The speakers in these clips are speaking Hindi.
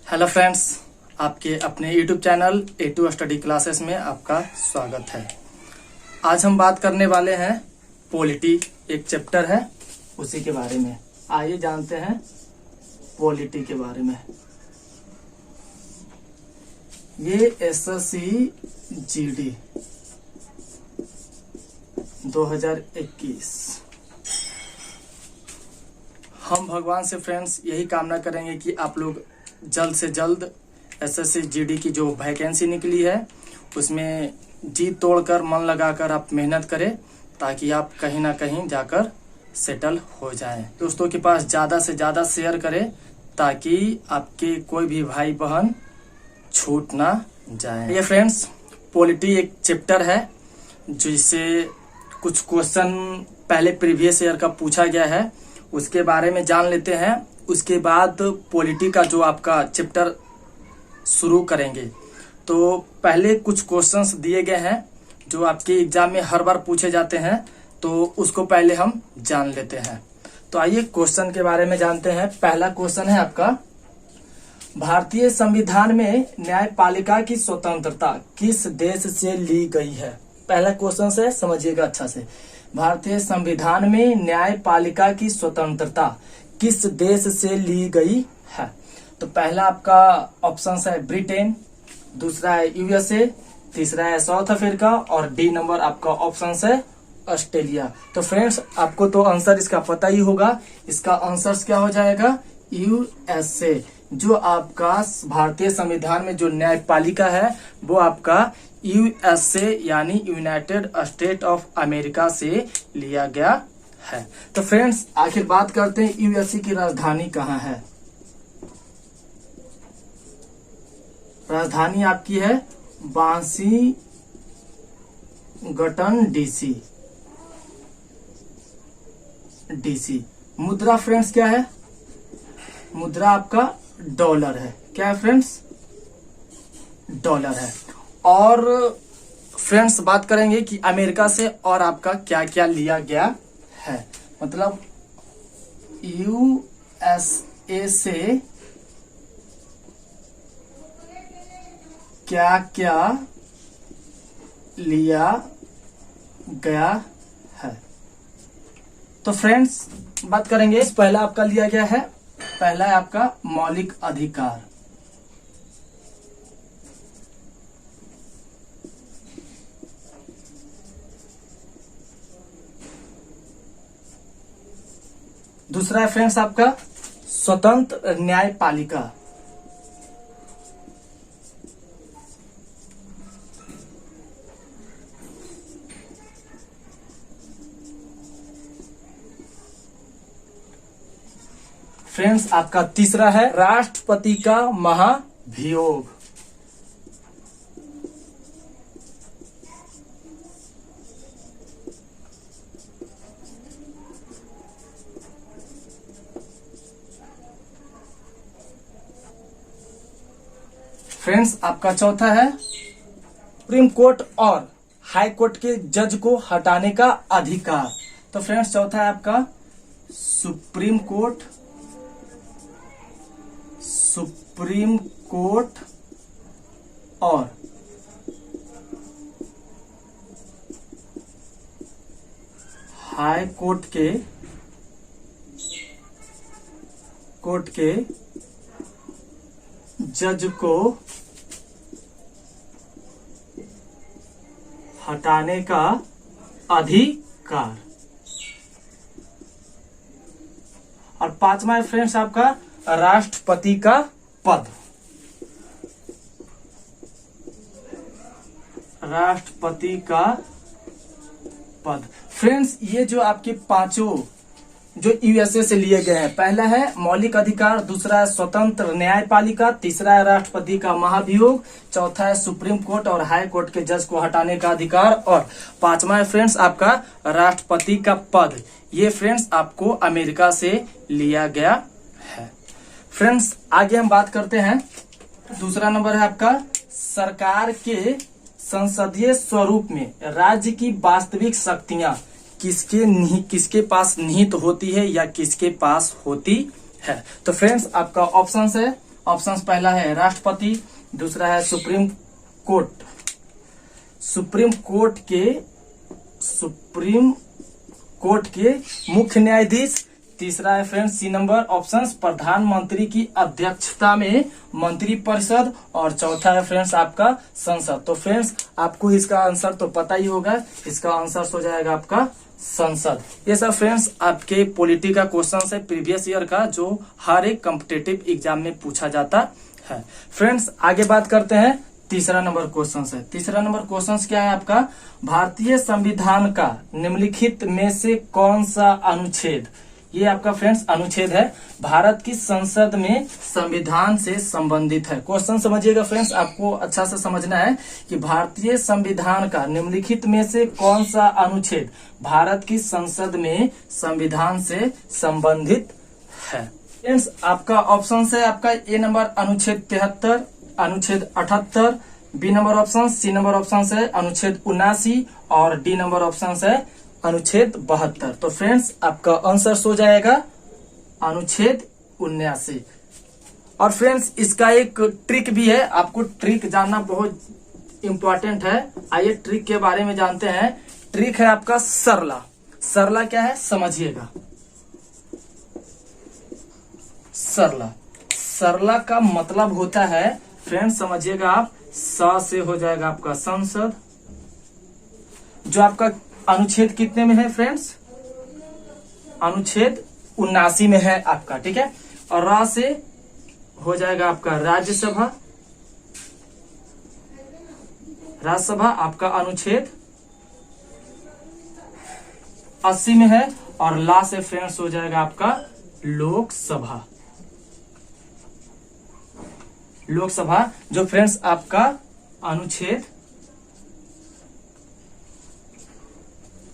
हेलो फ्रेंड्स, आपके अपने YouTube channel A2 study classes में आपका स्वागत है। आज हम बात करने वाले हैं पॉलिटी, एक चैप्टर है उसी के बारे में। आइए जानते हैं पॉलिटी के बारे में। ये SSC GD 2021। हम भगवान से फ्रेंड्स यही कामना करेंगे कि आप लोग जल्द से जल्द SSC GD की जो वैकेंसी निकली है उसमें जी तोड़कर मन लगाकर आप मेहनत करें ताकि आप कहीं ना कहीं जाकर सेटल हो जाएं। दोस्तों के पास ज़्यादा से ज़्यादा शेयर करें ताकि आपके कोई भी भाई बहन छूट ना जाए। ये फ्रेंड्स पॉलिटी एक चैप्टर है जिससे कुछ क्वेश्चन पहले प्रीवियस ईयर का पूछा गया है, उसके बारे में जान लेते हैं। उसके बाद पॉलिटी का जो आपका चैप्टर शुरू करेंगे। तो पहले कुछ क्वेश्चंस दिए गए हैं जो आपके एग्जाम में हर बार पूछे जाते हैं, तो उसको पहले हम जान लेते हैं। तो आइए क्वेश्चन के बारे में जानते हैं। पहला क्वेश्चन है आपका, भारतीय संविधान में न्यायपालिका की स्वतंत्रता किस देश से ली गई है? पहला क्वेश्चन से समझिएगा अच्छा से। भारतीय संविधान में न्यायपालिका की स्वतंत्रता किस देश से ली गई है? तो पहला आपका ऑप्शन है ब्रिटेन, दूसरा है USA, तीसरा है साउथ अफ्रीका और डी नंबर आपका ऑप्शन है ऑस्ट्रेलिया। तो फ्रेंड्स आपको तो आंसर इसका पता ही होगा। इसका आंसर क्या हो जाएगा? USA। जो आपका भारतीय संविधान में जो न्यायपालिका है वो आपका USA यानी यूनाइटेड स्टेट ऑफ अमेरिका से लिया गया है। तो फ्रेंड्स आखिर बात करते हैं USA की राजधानी कहाँ है? राजधानी आपकी है वाशिंगटन DC। मुद्रा फ्रेंड्स क्या है? मुद्रा आपका डॉलर है। क्या है फ्रेंड्स? डॉलर है। और फ्रेंड्स बात करेंगे कि अमेरिका से और आपका क्या क्या लिया गया है, मतलब USA से क्या क्या लिया गया है। तो फ्रेंड्स बात करेंगे, पहला आपका लिया गया है, पहला है आपका मौलिक अधिकार। दूसरा है फ्रेंड्स आपका स्वतंत्र न्यायपालिका। फ्रेंड्स आपका तीसरा है राष्ट्रपति का महाभियोग। फ्रेंड्स आपका चौथा है सुप्रीम कोर्ट और हाई कोर्ट के जज को हटाने का अधिकार। तो फ्रेंड्स चौथा है आपका सुप्रीम कोर्ट और हाई कोर्ट के जज को हटाने का अधिकार। और पांचवा है फ्रेंड्स आपका राष्ट्रपति का पद। राष्ट्रपति का पद। फ्रेंड्स ये जो आपके पांचों जो USA से लिए गए हैं, पहला है मौलिक अधिकार, दूसरा है स्वतंत्र न्यायपालिका, तीसरा है राष्ट्रपति का महाभियोग, चौथा है सुप्रीम कोर्ट और हाई कोर्ट के जज को हटाने का अधिकार और पांचवा है फ्रेंड्स आपका राष्ट्रपति का पद। ये फ्रेंड्स आपको अमेरिका से लिया गया है। फ्रेंड्स आगे हम बात करते हैं। दूसरा नंबर है आपका सरकार के संसदीय स्वरूप में राज्य की वास्तविक शक्तियां किसके पास निहित होती है या किसके पास होती है। तो फ्रेंड्स आपका ऑप्शन है ऑप्शन पहला है राष्ट्रपति, दूसरा है सुप्रीम कोर्ट, सुप्रीम कोर्ट के मुख्य न्यायाधीश, तीसरा है फ्रेंड्स सी नंबर ऑप्शन प्रधानमंत्री की अध्यक्षता में मंत्रिपरिषद, और चौथा है फ्रेंड्स आपका संसद। तो फ्रेंड्स आपको इसका आंसर तो पता ही होगा, इसका आंसर हो जाएगा आपका संसद। ये सब फ्रेंड्स आपके पॉलिटी का क्वेश्चन है प्रीवियस ईयर का, जो हर एक कॉम्पिटिटिव एग्जाम में पूछा जाता है। फ्रेंड्स आगे बात करते हैं, तीसरा नंबर क्वेश्चन है। तीसरा नंबर क्वेश्चन क्या है आपका, भारतीय संविधान का निम्नलिखित में से कौन सा अनुच्छेद, ये आपका फ्रेंड्स अनुच्छेद है, भारत की संसद में संविधान से संबंधित है। क्वेश्चन समझिएगा फ्रेंड्स, आपको अच्छा से समझना है कि भारतीय संविधान का निम्नलिखित में से कौन सा अनुच्छेद भारत की संसद में संविधान से संबंधित है। फ्रेंड्स आपका ऑप्शन है आपका ए नंबर अनुच्छेद 73, अनुच्छेद 78, B number option, C number option है अनुच्छेद 79 और डी नंबर ऑप्शन है अनुच्छेद 72। तो फ्रेंड्स आपका आंसर हो जाएगा अनुच्छेद 79। और फ्रेंड्स इसका एक ट्रिक भी है, आपको ट्रिक जानना बहुत इंपॉर्टेंट है। आइए ट्रिक के बारे में जानते हैं। ट्रिक है आपका सरला। सरला क्या है समझिएगा। सरला, सरला का मतलब होता है फ्रेंड्स समझिएगा आप, स से हो जाएगा आपका संसद, जो आपका अनुच्छेद कितने में है फ्रेंड्स, अनुच्छेद 79 में है आपका, ठीक है। और रा से हो जाएगा आपका राज्यसभा, राज्यसभा आपका अनुच्छेद 80 में है, और ला से फ्रेंड्स हो जाएगा आपका लोकसभा, लोकसभा जो फ्रेंड्स आपका अनुच्छेद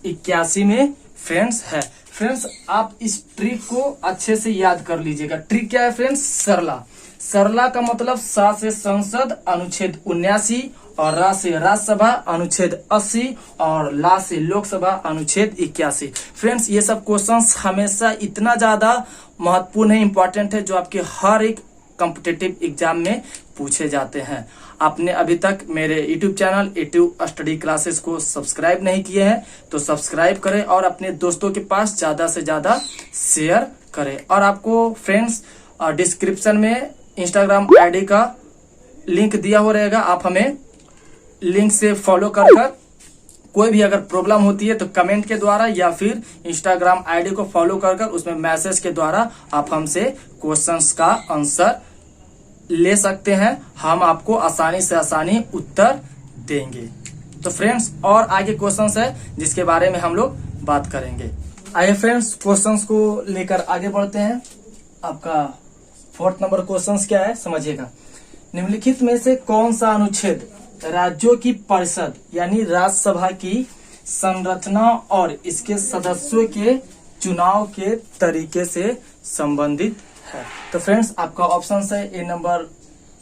81 में फ्रेंड्स है। फ्रेंड्स आप इस ट्रिक को अच्छे से याद कर लीजिएगा। ट्रिक क्या है फ्रेंड्स, सरला। सरला का मतलब सा से संसद अनुच्छेद 79, और रा से राज्यसभा अनुच्छेद 80, और ला से लोकसभा अनुच्छेद 81। फ्रेंड्स ये सब क्वेश्चंस हमेशा इतना ज्यादा महत्वपूर्ण है, इंपॉर्टेंट है, जो आपके हर एक कॉम्पिटिटिव एग्जाम में पूछे जाते हैं। आपने अभी तक मेरे YouTube channel A2 study classes को सब्सक्राइब नहीं किए हैं तो सब्सक्राइब करें और अपने दोस्तों के पास ज्यादा से ज्यादा शेयर करें। और आपको फ्रेंड्स डिस्क्रिप्शन में इंस्टाग्राम आईडी का लिंक दिया हो रहेगा, आप हमें लिंक से फॉलो कर कोई भी अगर प्रॉब्लम होती है तो कमेंट के द्वारा या फिर इंस्टाग्राम आईडी को फॉलो कर उसमें मैसेज के द्वारा आप हमसे क्वेश्चंस का आंसर ले सकते हैं। हम आपको आसानी से आसानी उत्तर देंगे। तो फ्रेंड्स और आगे क्वेश्चंस है जिसके बारे में हम लोग बात करेंगे। आइए फ्रेंड्स क्वेश्चंस को लेकर आगे बढ़ते हैं। आपका 4th नंबर क्वेश्चंस क्या है समझिएगा। निम्नलिखित में से कौन सा अनुच्छेद राज्यों की परिषद यानी राज्यसभा की संरचना और इसके सदस्यों के चुनाव के तरीके से संबंधित है। तो फ्रेंड्स आपका ऑप्शन है ए नंबर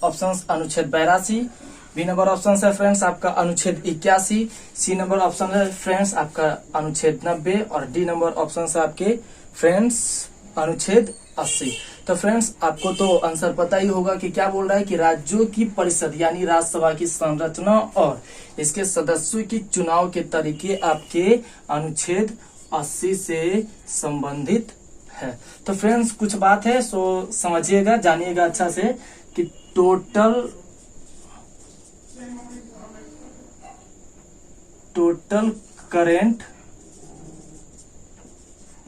ऑप्शन अनुच्छेद 82, बी नंबर ऑप्शन है फ्रेंड्स आपका अनुच्छेद 81, सी नंबर ऑप्शन है फ्रेंड्स आपका अनुच्छेद 90 और डी नंबर ऑप्शन है आपके फ्रेंड्स अनुच्छेद 80। तो फ्रेंड्स आपको तो आंसर पता ही होगा कि क्या बोल रहा है कि राज्यों की परिषद यानी राज्यसभा की संरचना और इसके सदस्यों के चुनाव के तरीके आपके अनुच्छेद 80 से संबंधित है। तो फ्रेंड्स कुछ बात है सो समझिएगा, जानिएगा अच्छा से कि टोटल करेंट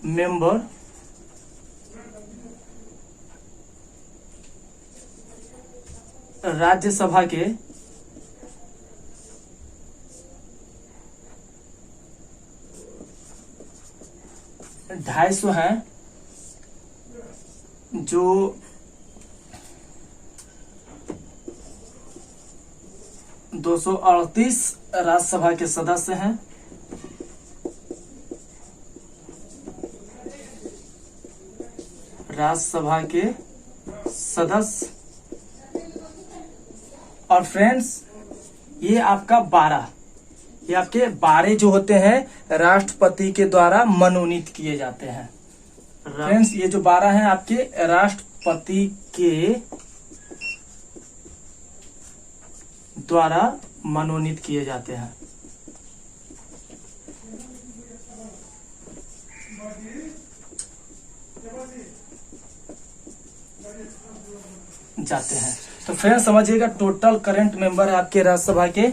मेंबर राज्यसभा के 250 हैं, जो 238 राज्यसभा के सदस्य हैं, राज्यसभा के सदस्य। और फ्रेंड्स ये आपका 12, ये आपके 12 जो होते हैं राष्ट्रपति के द्वारा मनोनीत किए जाते हैं। फ्रेंड्स ये जो 12 हैं आपके राष्ट्रपति के द्वारा मनोनीत किए जाते हैं। तो फ्रेंड्स समझिएगा, टोटल करंट मेंबर है आपके राज्यसभा के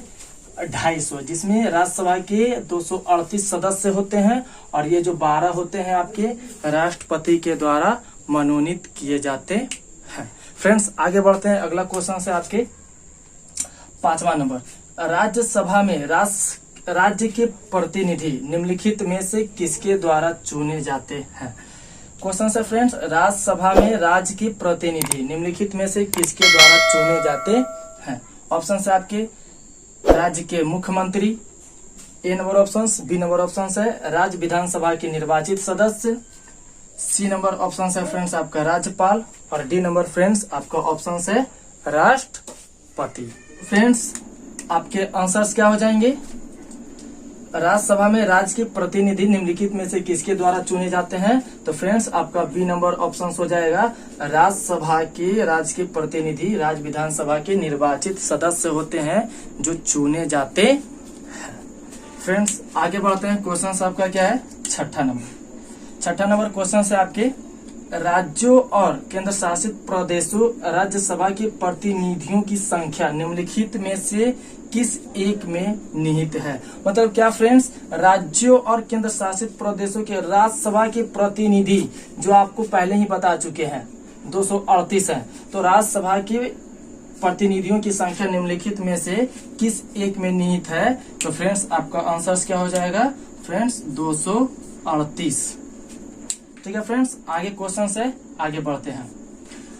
250, जिसमें राज्यसभा के 238 सदस्य होते हैं और ये जो 12 होते हैं आपके राष्ट्रपति के द्वारा मनोनीत किए जाते हैं। फ्रेंड्स आगे बढ़ते हैं, अगला क्वेश्चन है आपके 5वां नंबर, राज्यसभा में राज्य के प्रतिनिधि निम्नलिखित में से किसके द्वारा चुने जाते हैं। क्वेश्चन है फ्रेंड्स, राज्यसभा में राज्य के प्रतिनिधि निम्नलिखित में से किसके द्वारा चुने जाते हैं। ऑप्शन है आपके राज्य के मुख्यमंत्री, A number option, B number option है राज्य विधानसभा के निर्वाचित सदस्य, सी नंबर ऑप्शन है फ्रेंड्स आपका राज्यपाल और डी नंबर फ्रेंड्स आपका ऑप्शन है राष्ट्रपति। फ्रेंड्स आपके आंसर्स क्या हो जाएंगे, राज्यसभा में राज्य के प्रतिनिधि निम्नलिखित में से किसके द्वारा चुने जाते हैं, तो फ्रेंड्स आपका बी नंबर ऑप्शन हो जाएगा, राज्यसभा के राज्य के प्रतिनिधि राज्य विधानसभा के निर्वाचित सदस्य होते हैं जो चुने जाते हैं। फ्रेंड्स आगे बढ़ते हैं, क्वेश्चन आपका क्या है, छठा नंबर क्वेश्चन है आपके, राज्यों और केंद्र शासित प्रदेशों राज्यसभा के प्रतिनिधियों की संख्या निम्नलिखित में से किस एक में निहित है। मतलब क्या फ्रेंड्स, राज्यों और केंद्र शासित प्रदेशों के राज्यसभा के प्रतिनिधि जो आपको पहले ही बता चुके हैं 238 हैं, तो राज्यसभा के प्रतिनिधियों की संख्या निम्नलिखित में से किस एक में निहित है, तो फ्रेंड्स आपका आंसर क्या हो जाएगा, फ्रेंड्स 238। ठीक है फ्रेंड्स, आगे क्वेश्चन से आगे बढ़ते हैं,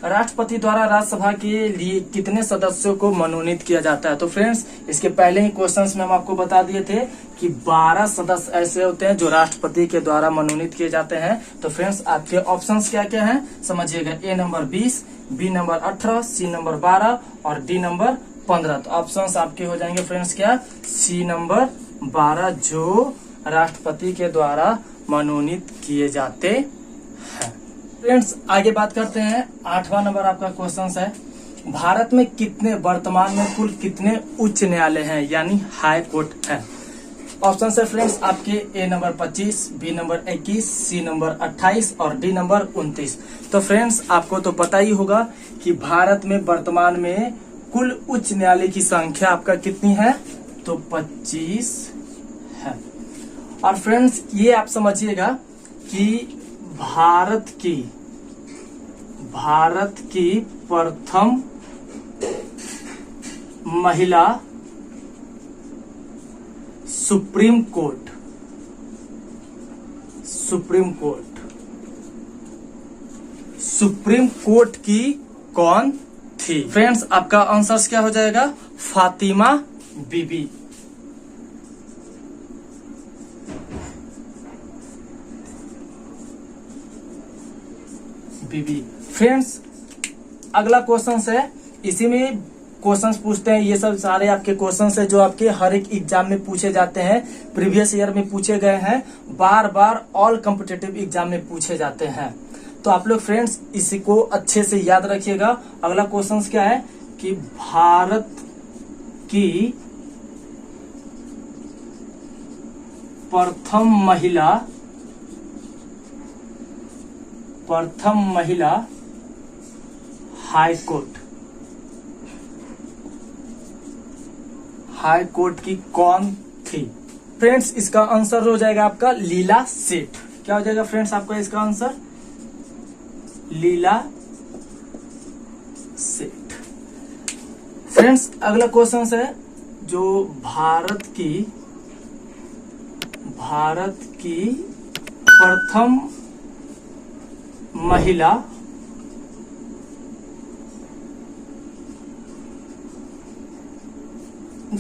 राष्ट्रपति द्वारा राज्यसभा के लिए कितने सदस्यों को मनोनीत किया जाता है। तो फ्रेंड्स इसके पहले ही क्वेश्चंस में हम आपको बता दिए थे कि 12 सदस्य ऐसे होते हैं जो राष्ट्रपति के द्वारा मनोनीत किए जाते हैं। तो फ्रेंड्स आपके ऑप्शंस क्या क्या हैं समझिएगा, A number 20, B number 18, C number 12 और डी नंबर 15। तो ऑप्शंस आपके हो जाएंगे फ्रेंड्स क्या, सी नंबर 12 जो राष्ट्रपति के द्वारा मनोनीत किए जाते हैं। फ्रेंड्स आगे बात करते हैं, 8वां नंबर आपका क्वेश्चन है, भारत में कितने वर्तमान में कुल कितने उच्च न्यायालय हैं यानी हाई कोर्ट है। ऑप्शन है फ्रेंड्स आपके A number 25, B number 21, C number 28 और डी नंबर 29। तो फ्रेंड्स आपको तो पता ही होगा कि भारत में वर्तमान में कुल उच्च न्यायालय की संख्या आपका कितनी है, तो 25 है। और फ्रेंड्स ये आप समझिएगा कि भारत की प्रथम महिला सुप्रीम कोर्ट की कौन थी। फ्रेंड्स आपका आंसर क्या हो जाएगा, फातिमा बीबी। फ्रेंड्स अगला क्वेश्चन है, इसी में क्वेश्चंस पूछते हैं, ये सब सारे आपके क्वेश्चंस है जो आपके हर एक एग्जाम में पूछे जाते हैं, प्रीवियस ईयर में पूछे गए हैं, बार बार ऑल कॉम्पिटिटिव एग्जाम में पूछे जाते हैं। तो आप लोग फ्रेंड्स इसी को अच्छे से याद रखिएगा। अगला क्वेश्चन क्या है कि भारत की प्रथम महिला हाई कोर्ट की कौन थी। फ्रेंड्स इसका आंसर हो जाएगा आपका लीला सेठ। क्या हो जाएगा फ्रेंड्स आपका इसका आंसर, लीला सेठ। फ्रेंड्स अगला क्वेश्चन है जो भारत की प्रथम महिला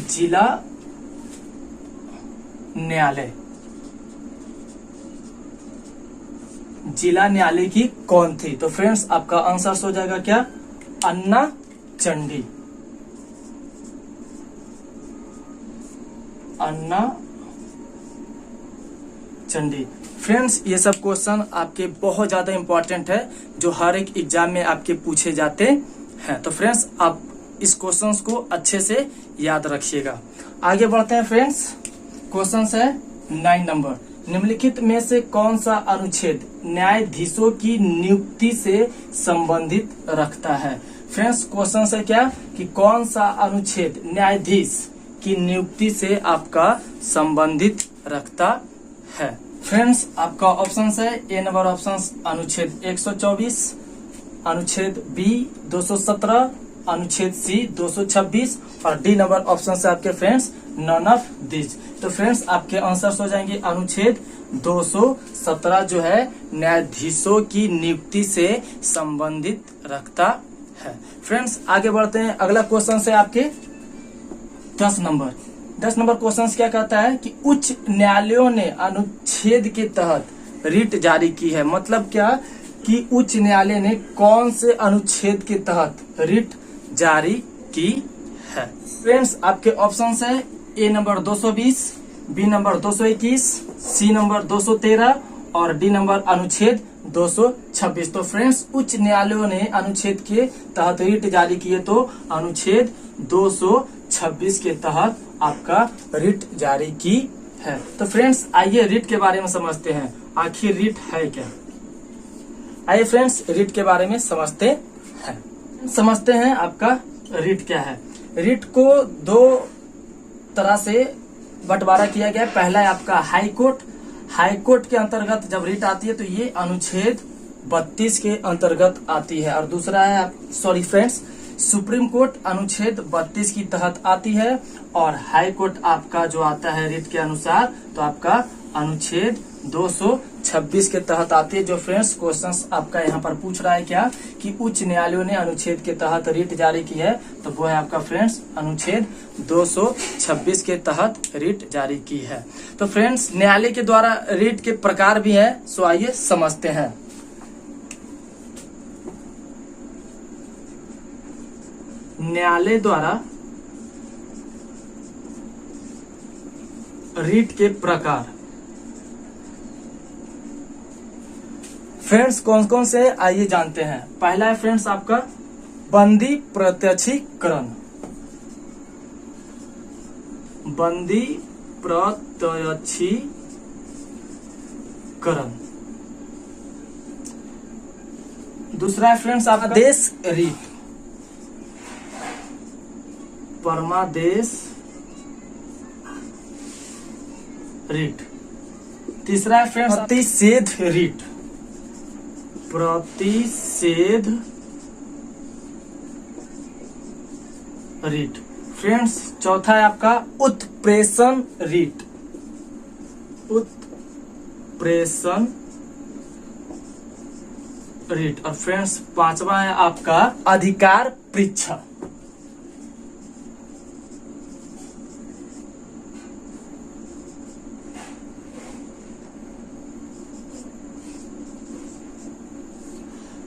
जिला न्यायालय की कौन थी। तो फ्रेंड्स आपका आंसर हो जाएगा क्या, अन्ना चंडी। फ्रेंड्स ये सब क्वेश्चन आपके बहुत ज्यादा इंपॉर्टेंट है जो हर एक एग्जाम में आपके पूछे जाते हैं। तो फ्रेंड्स आप इस क्वेश्चंस को अच्छे से याद रखिएगा। आगे बढ़ते हैं फ्रेंड्स। क्वेश्चन है 9 नंबर, निम्नलिखित में से कौन सा अनुच्छेद न्यायाधीशों की नियुक्ति से संबंधित रखता है। फ्रेंड्स क्वेश्चन है क्या कि कौन सा अनुच्छेद न्यायाधीश की नियुक्ति से आपका संबंधित रखता है। फ्रेंड्स आपका ऑप्शन है ए नंबर ऑप्शन अनुच्छेद 124, अनुच्छेद बी 217, अनुच्छेद सी 226 और डी नंबर ऑप्शन से आपके फ्रेंड्स नन ऑफ दिस। तो फ्रेंड्स आपके आंसर्स हो जाएंगे अनुच्छेद 217 जो है न्यायाधीशों की नियुक्ति से संबंधित रखता है। फ्रेंड्स आगे बढ़ते हैं। अगला क्वेश्चन है आपके 10 नंबर। 10 नंबर क्वेश्चन क्या कहता है कि उच्च न्यायालयों ने अनुच्छेद के तहत रिट जारी की है। मतलब क्या कि उच्च न्यायालय ने कौन से अनुच्छेद के तहत रिट जारी की है। फ्रेंड्स आपके ऑप्शन है A number 220, B number 221, C number 213 और डी नंबर अनुच्छेद 226। तो फ्रेंड्स उच्च न्यायालयों ने अनुच्छेद के तहत रिट जारी किए तो अनुच्छेद 226 के तहत आपका रिट जारी की है। तो फ्रेंड्स आइए रिट के बारे में समझते हैं, आखिर रिट है क्या। आइए फ्रेंड्स रिट के बारे में समझते हैं आपका रिट क्या है। रिट को दो तरह से बंटवारा किया गया। पहला है आपका हाई कोर्ट। हाई कोर्ट के अंतर्गत जब रिट आती है तो ये अनुच्छेद 32 के अंतर्गत आती है और दूसरा है फ्रेंड्स सुप्रीम कोर्ट अनुच्छेद 32 की तहत आती है और हाई कोर्ट आपका जो आता है रिट के अनुसार तो आपका अनुच्छेद 226 के तहत आती है। जो फ्रेंड्स क्वेश्चंस आपका यहाँ पर पूछ रहा है क्या कि उच्च न्यायालयों ने अनुच्छेद के तहत रिट जारी की है तो वो है आपका फ्रेंड्स अनुच्छेद 226 के तहत रिट जारी की है। तो फ्रेंड्स न्यायालय के द्वारा रिट के प्रकार भी है, सो आइए समझते हैं। न्यायालय द्वारा रिट के प्रकार फ्रेंड्स कौन कौन से आइए जानते हैं। पहला है फ्रेंड्स आपका बंदी प्रत्यक्षीकरण। बंदी प्रत्यक्षीकरण। दूसरा है फ्रेंड्स आपका देश रिट, परमादेश रिट। तीसरा है फ्रेंड्स प्रतिषेध रिट, प्रतिषेध रिट। फ्रेंड्स चौथा है आपका उत्प्रेषण रिट, उत्प्रेषण रिट। और फ्रेंड्स पांचवा है आपका अधिकार परीक्षा।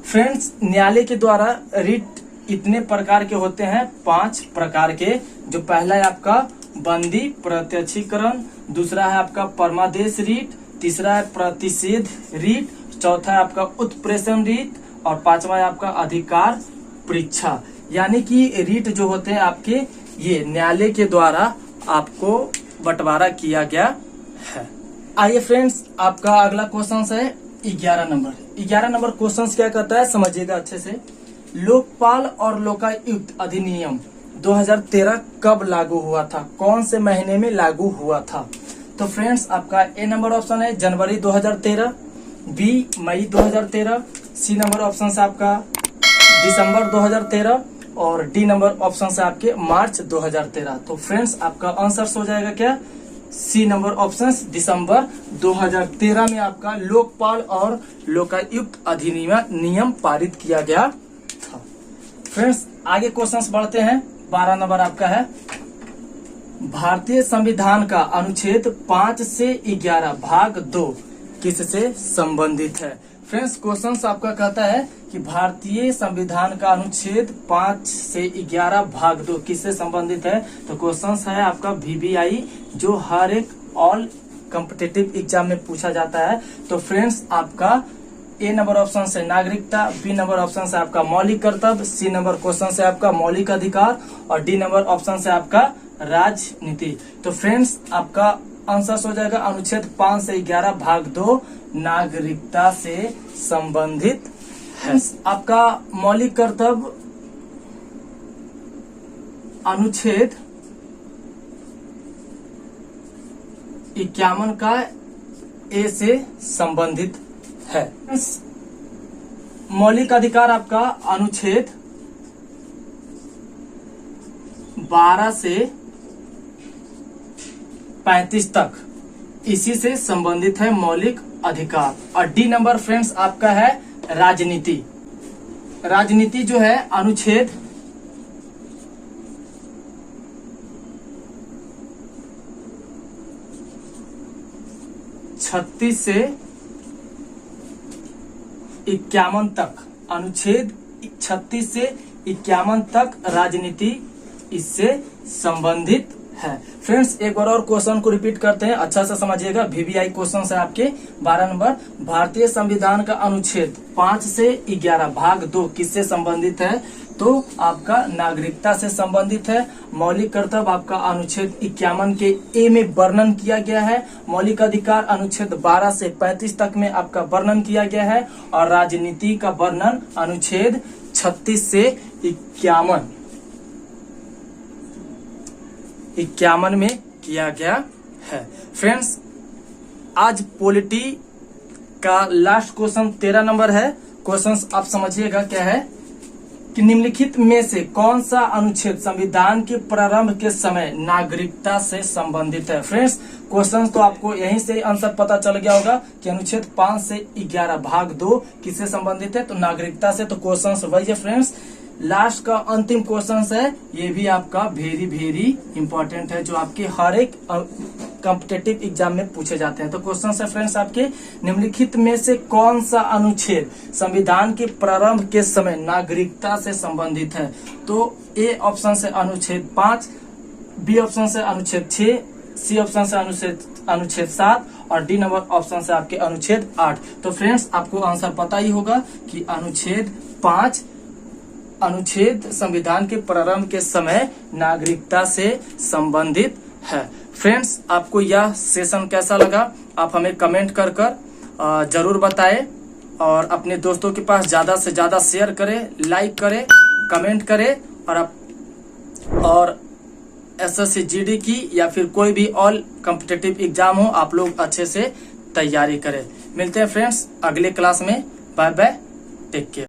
फ्रेंड्स न्यायालय के द्वारा रिट इतने प्रकार के होते हैं, 5 प्रकार के। जो पहला है आपका बंदी प्रत्यक्षीकरण, दूसरा है आपका परमादेश रिट, तीसरा है प्रतिषेध रिट, चौथा है आपका उत्प्रेषण रिट और पांचवा है आपका अधिकार परीक्षा। यानी कि रिट जो होते हैं आपके ये न्यायालय के द्वारा आपको बंटवारा किया गया है। आइए फ्रेंड्स आपका अगला क्वेश्चन है 11 नंबर। 11 नंबर क्वेश्चन क्या कहता है समझिएगा अच्छे से। लोकपाल और लोकायुक्त अधिनियम 2013 कब लागू हुआ था, कौन से महीने में लागू हुआ था। तो फ्रेंड्स आपका ए नंबर ऑप्शन है जनवरी 2013, बी मई 2013, सी नंबर ऑप्शन से आपका दिसंबर 2013 और डी नंबर ऑप्शन से आपके मार्च 2013। तो फ्रेंड्स आपका आंसर हो जाएगा क्या सी नंबर ऑप्शन दिसंबर 2013 में आपका लोकपाल और लोकायुक्त अधिनियम पारित किया गया था। फ्रेंड्स आगे क्वेश्चंस बढ़ते हैं। 12 नंबर आपका है भारतीय संविधान का अनुच्छेद 5 से 11 भाग 2 किससे संबंधित है। फ्रेंड्स क्वेश्चंस आपका कहता है कि भारतीय संविधान का अनुच्छेद 5 से 11 भाग 2 किससे संबंधित है। तो क्वेश्चंस है आपका VVI जो हर एक ऑल कॉम्पिटिटिव एग्जाम में पूछा जाता है। तो फ्रेंड्स आपका ए नंबर ऑप्शन से नागरिकता, बी नंबर ऑप्शन से आपका मौलिक कर्तव्य, सी नंबर क्वेश्चन से आपका मौलिक अधिकार और डी नंबर ऑप्शन से आपका राजनीति। तो फ्रेंड्स आपका आंसर हो जाएगा अनुच्छेद 5 से 11 भाग 2 नागरिकता से संबंधित है। आपका मौलिक कर्तव्य अनुच्छेद 51 का ए से संबंधित है। मौलिक अधिकार आपका अनुच्छेद 12 से 35 तक इसी से संबंधित है मौलिक अधिकार। और डी नंबर फ्रेंड्स आपका है राजनीति। राजनीति जो है अनुच्छेद 36 से 51 तक, अनुच्छेद 36 से 51 तक राजनीति इससे संबंधित है। फ्रेंड्स एक बार और क्वेश्चन को रिपीट करते हैं, अच्छा से समझिएगा। वीवीआई क्वेश्चन है आपके 12 नंबर। भारतीय संविधान का अनुच्छेद 5 से 11 भाग 2 किससे संबंधित है? तो आपका नागरिकता से संबंधित है। मौलिक कर्तव्य आपका अनुच्छेद 51 के ए में वर्णन किया गया है। मौलिक अधिकार अनुच्छेद 12 से 35 तक में आपका वर्णन किया गया है। और राजनीति का वर्णन अनुच्छेद 36 से 51 में किया गया है। फ्रेंड्स आज पॉलिटी का लास्ट क्वेश्चन 13 नंबर है। क्वेश्चन आप समझिएगा क्या है कि निम्नलिखित में से कौन सा अनुच्छेद संविधान के प्रारंभ के समय नागरिकता से संबंधित है? फ्रेंड्स क्वेश्चन तो आपको यहीं से आंसर पता चल गया होगा कि अनुच्छेद 5 से 11 भाग 2 किससे संबंधित है? तो नागरिकता से। तो क्वेश्चन वही है फ्रेंड्स। लास्ट का अंतिम क्वेश्चन है, ये भी आपका वेरी इंपॉर्टेंट है, जो आपके हर एक कॉम्पिटिटिव एग्जाम में पूछे जाते हैं। तो क्वेश्चन है फ्रेंड्स आपके, निम्नलिखित में से कौन सा अनुच्छेद संविधान के प्रारंभ के समय नागरिकता से संबंधित है? तो ए ऑप्शन से अनुच्छेद 5, बी ऑप्शन से अनुच्छेद 6, सी ऑप्शन से अनुच्छेद 7 और डी नंबर ऑप्शन से आपके अनुच्छेद 8। तो फ्रेंड्स आपको आंसर पता ही होगा कि अनुच्छेद 5 अनुच्छेद संविधान के प्रारंभ के समय नागरिकता से संबंधित है। फ्रेंड्स आपको यह सेशन कैसा लगा आप हमें कमेंट कर जरूर बताएं और अपने दोस्तों के पास ज्यादा से ज्यादा शेयर करें, लाइक करें, कमेंट करें और एसएससी जीडी की या फिर कोई भी ऑल कॉम्पिटिटिव एग्जाम हो आप लोग अच्छे से तैयारी करें। मिलते हैं फ्रेंड्स अगले क्लास में। Bye bye, take care.